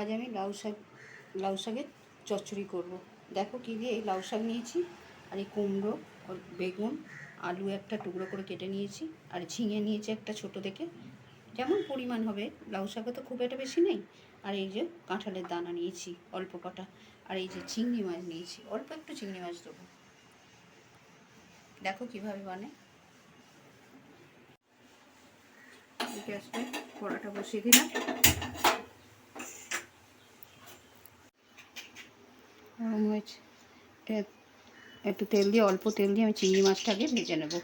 আজ আমি লাউ শাকের চচ্চড়ি করব। দেখো কী দিয়ে, এই লাউ শাক নিয়েছি, আর এই কুমড়ো, বেগুন, আলু একটা টুকরো করে কেটে নিয়েছি, আর ঝিঙে নিয়েছি একটা ছোট থেকে, যেমন পরিমাণ হবে। লাউ শাকে তো খুব একটা বেশি নেই। আর এই যে কাঁঠালের দানা নিয়েছি অল্প কটা, আর এই যে চিংড়ি মাছ নিয়েছি, অল্প একটু চিংড়ি মাছ দেবো। দেখো কীভাবে বানে। গ্যাসটা কড়াটা বসিয়ে দিলাম। গরম হয়েছে, একটু তেল দিয়ে, অল্প তেল দিয়ে আমি চিংড়ি মাছটাকে ভেজে নেব।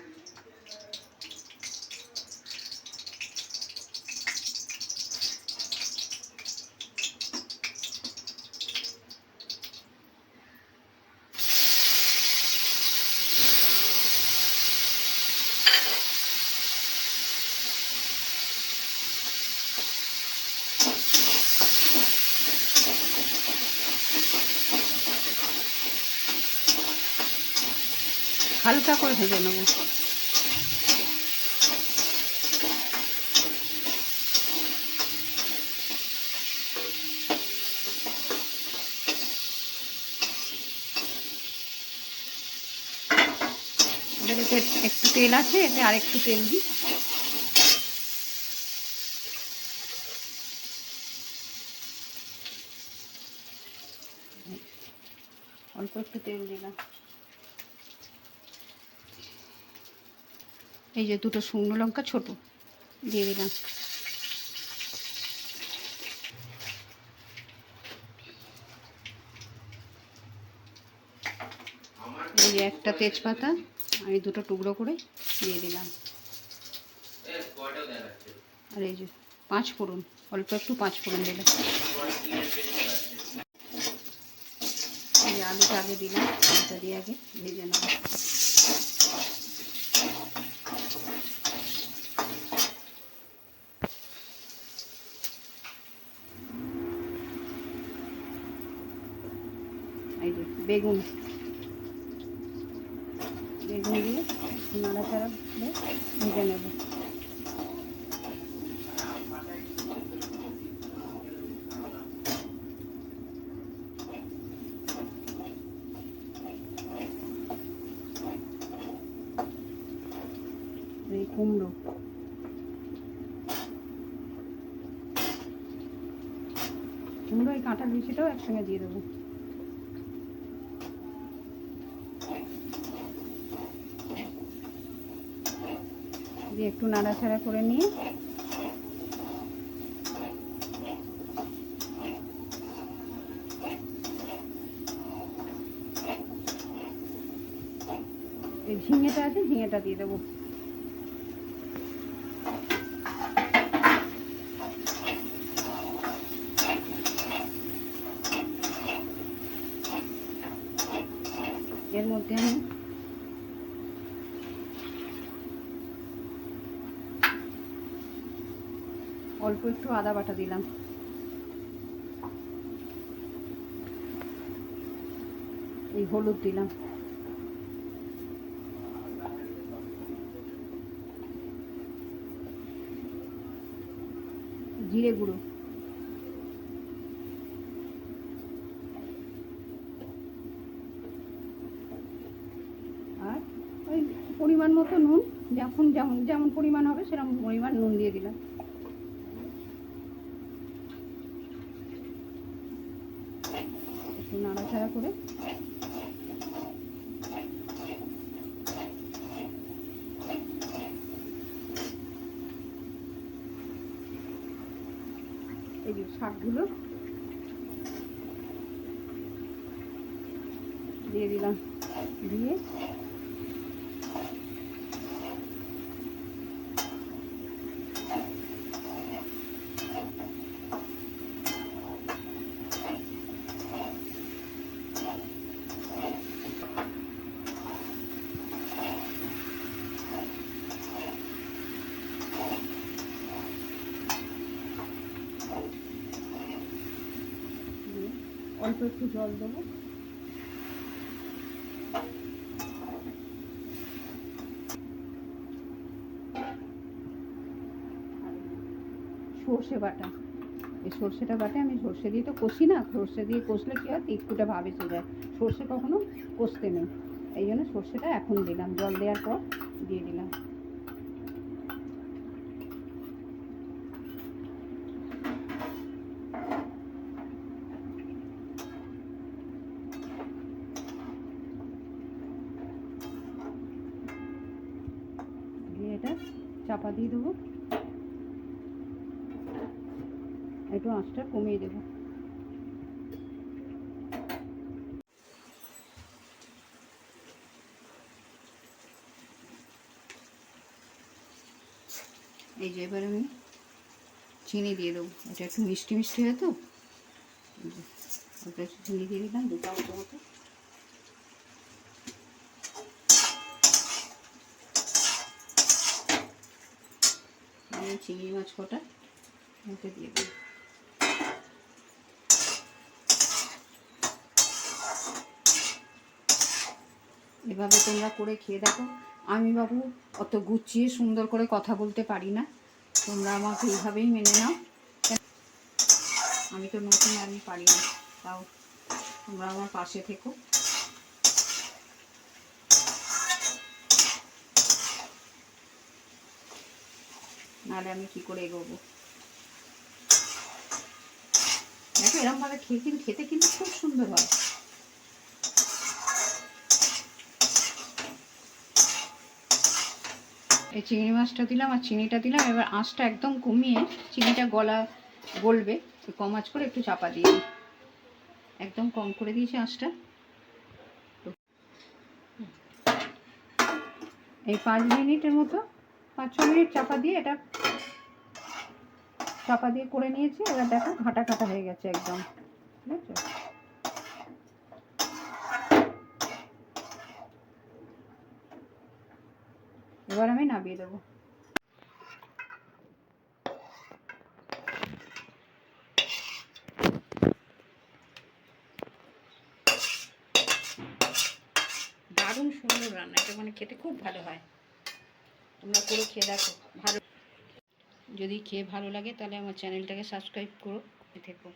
হালকা করে ভেজে নেব। এতে একটু তেল আছে, এতে আরেকটু তেল দিই। অল্প একটু তেল দিলাম। এই যে দুটো শুকনো লঙ্কা ছোট দিয়ে দিলাম। এই যে একটা তেজপাতা আমি দুটো টুকরো করে দিয়ে দিলাম। আর এই যে 5 ফোড়ন, অল্প একটু 5 ফোড়ন দিলাম। এই যে আলুটা আগে দিলাম, আলুটা দিয়ে আগে ভেজে নেব। এই যে বেগুন দিয়ে নাড়াচাড়া করে ভেজে নেব। এই কুমড়ো, এই কাঁঠাল বিচিটাও একসঙ্গে দিয়ে দেবো। দিয়ে একটু নাড়াচাড়া করে নিয়ে এই ঝিঙেটা আছে, ঝিঙেটা দিয়ে দেবো। এর মধ্যে আমি অল্প একটু আদা বাটা দিলাম। এই হলুদ দিলাম। জিরে গুঁড়ো, আর ওই পরিমাণ মতো নুন, যখন যেমন যেমন পরিমাণ হবে সেরকম পরিমাণ নুন দিয়ে দিলাম। একটু নাড়াচাড়া করে এই যে শাকগুলো দিয়ে দিলাম। দিয়ে অল্প একটু জল দেবো। সর্ষে বাটা, এই সর্ষেটা বাটে, আমি সর্ষে দিয়ে তো কষি না, সর্ষে দিয়ে কষলে কী হয় তিতকুটে ভাব এসে যায়, সর্ষে কখনো কষতে নেই। এই জন্য সর্ষেটা এখন দিলাম, জল দেওয়ার পর দিয়ে দিলাম। দিয়ে এটা চাপা দিয়ে দেবো, একটু আঁচটা কমিয়ে দেবো। এই যে এবার আমি চিনি দিয়ে দেবো, এটা একটু মিষ্টি মিষ্টি হয় তো, ওটা একটু চিনি দিয়ে দিলাম 2 চামচ মতো। চিংড়ি মাছ কটা ওতে দিয়ে দেবো। এভাবে তোমরা করে খেয়ে দেখো। আমি বাবু অত গুছিয়ে সুন্দর করে কথা বলতে পারি না, তোমরা আমাকে এইভাবেই মেনে নাও। আমি তো নতুন, আমি পারি না, তাও তোমরা আমার পাশে থেকো। নাহলে আমি কি করে এগোবো। দেখো এরকমভাবে খেতে কিন্তু খুব সুন্দর হয়। এই চিংড়ি মাছটা দিলাম আর চিনিটা দিলাম, এবার আঁচটা একদম কমিয়ে, চিনিটা গলবে, কম আঁচ করে একটু চাপা দিয়ে দিই, একদম কম করে দিয়েছি আঁচটা। এই 5 মিনিটের মতো, 5-6 মিনিট চাপা দিয়ে এটা চাপা দিয়ে করে নিয়েছি। এবার দেখো ঘাটা ঘাটা হয়ে গেছে একদম, ঠিক আছে। এবার আমি নামিয়ে দেবো। দারুণ সুন্দর রান্না, এটা মানে খেতে খুব ভালো হয়, তোমরা করে খেয়ে দেখো। ভালো, যদি খেয়ে ভালো লাগে তাহলে আমার চ্যানেলটাকে সাবস্ক্রাইব করো, থেকো।